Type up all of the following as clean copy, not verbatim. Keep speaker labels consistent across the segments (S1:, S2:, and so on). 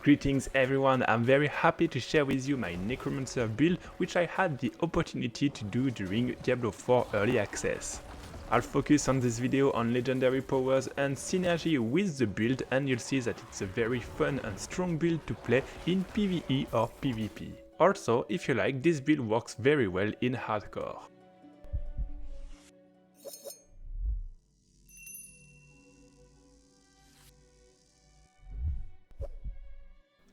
S1: Greetings everyone, I'm very happy to share with you my Necromancer build which I had the opportunity to do during Diablo 4 early access. I'll focus on this video on legendary powers and synergy with the build, and you'll see that it's a very fun and strong build to play in PvE or PvP. Also, if you like, this build works very well in hardcore.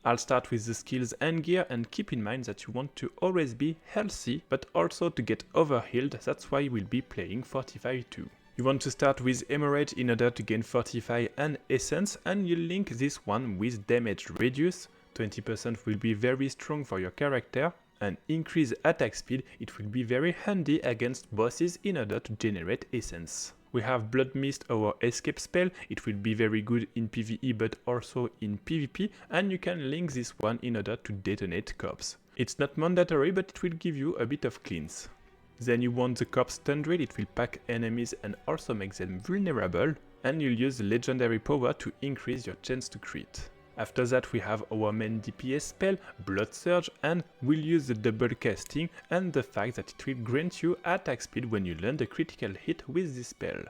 S1: I'll start with the skills and gear, and keep in mind that you want to always be healthy, but also to get overhealed. That's why we'll be playing Fortify too. You want to start with Hemorrhage in order to gain Fortify and Essence, and you link this one with Damage Reduce. 20% will be very strong for your character, and increase attack speed. It will be very handy against bosses in order to generate Essence. We have Blood Mist, our escape spell. It will be very good in PvE but also in PvP, and you can link this one in order to detonate corpse. It's not mandatory, but it will give you a bit of cleanse. Then you want the corpse stun drill. It will pack enemies and also make them vulnerable, and you'll use the legendary power to increase your chance to crit. After that we have our main DPS spell, Blood Surge, and we'll use the double casting and the fact that it will grant you attack speed when you land a critical hit with this spell.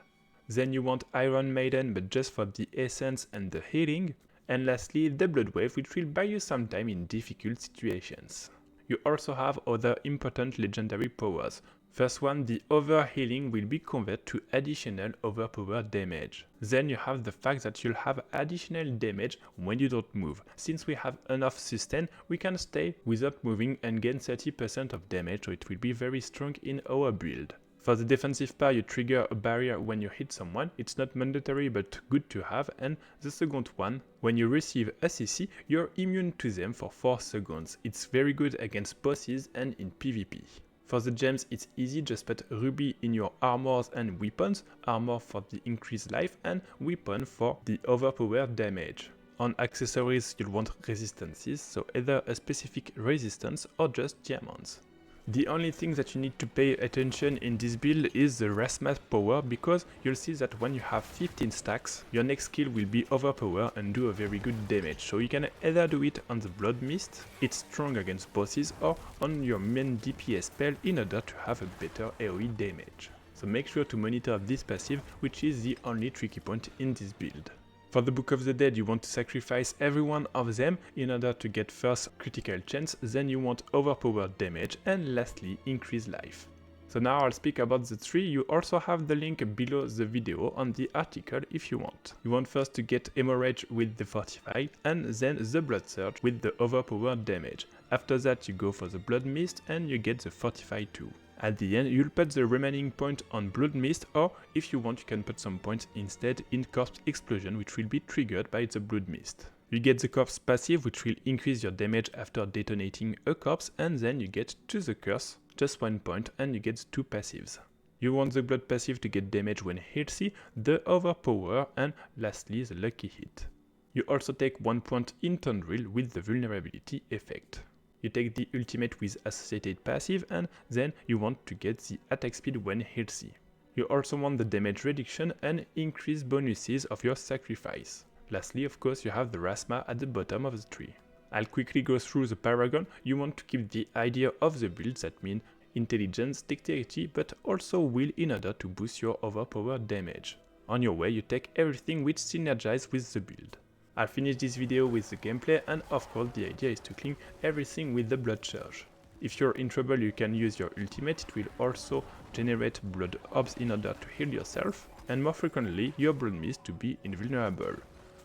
S1: Then you want Iron Maiden, but just for the essence and the healing. And lastly, the Blood Wave, which will buy you some time in difficult situations. You also have other important legendary powers. First one, the overhealing will be converted to additional overpower damage. Then you have the fact that you'll have additional damage when you don't move. Since we have enough sustain, we can stay without moving and gain 30% of damage, so it will be very strong in our build. For the defensive part, you trigger a barrier when you hit someone. It's not mandatory but good to have. And the second one, when you receive a CC, you're immune to them for 4 seconds. It's very good against bosses and in PvP. For the gems, it's easy, just put ruby in your armors and weapons, armor for the increased life and weapon for the overpower damage. On accessories, you'll want resistances, so either a specific resistance or just diamonds. The only thing that you need to pay attention in this build is the Rasmas power, because you'll see that when you have 15 stacks, your next skill will be overpower and do a very good damage. So you can either do it on the Blood Mist, it's strong against bosses, or on your main DPS spell in order to have a better AoE damage. So make sure to monitor this passive, which is the only tricky point in this build. For the Book of the Dead, you want to sacrifice every one of them in order to get first critical chance, then you want overpowered damage, and lastly increase life. So now I'll speak about the three. You also have the link below the video on the article if you want. You want first to get Hemorrhage with the Fortify, and then the Blood Surge with the overpowered damage. After that you go for the Blood Mist and you get the Fortify too. At the end, you'll put the remaining point on Blood Mist, or if you want you can put some points instead in Corpse Explosion, which will be triggered by the Blood Mist. You get the Corpse passive, which will increase your damage after detonating a corpse, and then you get to the Curse, just 1 point, and you get 2 passives. You want the Blood passive to get damage when healthy, the Overpower, and lastly the Lucky Hit. You also take 1 point in Turn Drill with the Vulnerability effect. You take the ultimate with associated passive, and then you want to get the attack speed when healthy. You also want the damage reduction and increased bonuses of your sacrifice. Lastly, of course, you have the Rasma at the bottom of the tree. I'll quickly go through the Parangon. You want to keep the idea of the build, that means intelligence, dexterity, but also will in order to boost your overpowered damage. On your way, you take everything which synergizes with the build. I'll finish this video with the gameplay, and of course the idea is to clean everything with the Blood Surge. If you're in trouble you can use your ultimate, it will also generate blood orbs in order to heal yourself, and more frequently your Blood Mist to be invulnerable.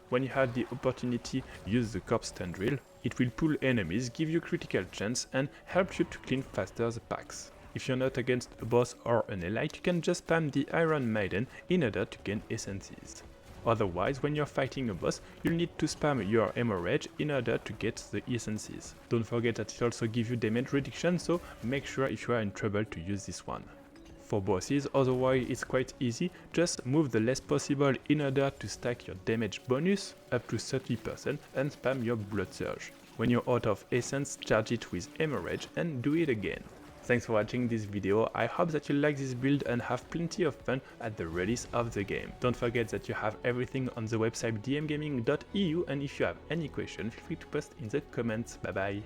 S1: When you have the opportunity, use the Corpse Stun Drill. It will pull enemies, give you critical chance and help you to clean faster the packs. If you're not against a boss or an elite, you can just spam the Iron Maiden in order to gain essences. Otherwise, when you're fighting a boss, you'll need to spam your Hemorrhage in order to get the essences. Don't forget that it also gives you damage reduction, so make sure if you are in trouble to use this one. For bosses, otherwise it's quite easy, just move the less possible in order to stack your damage bonus up to 30% and spam your Blood Surge. When you're out of essence, charge it with Hemorrhage and do it again. Thanks for watching this video. I hope that you like this build and have plenty of fun at the release of the game. Don't forget that you have everything on the website dmgaming.eu, and if you have any question, feel free to post in the comments. Bye bye.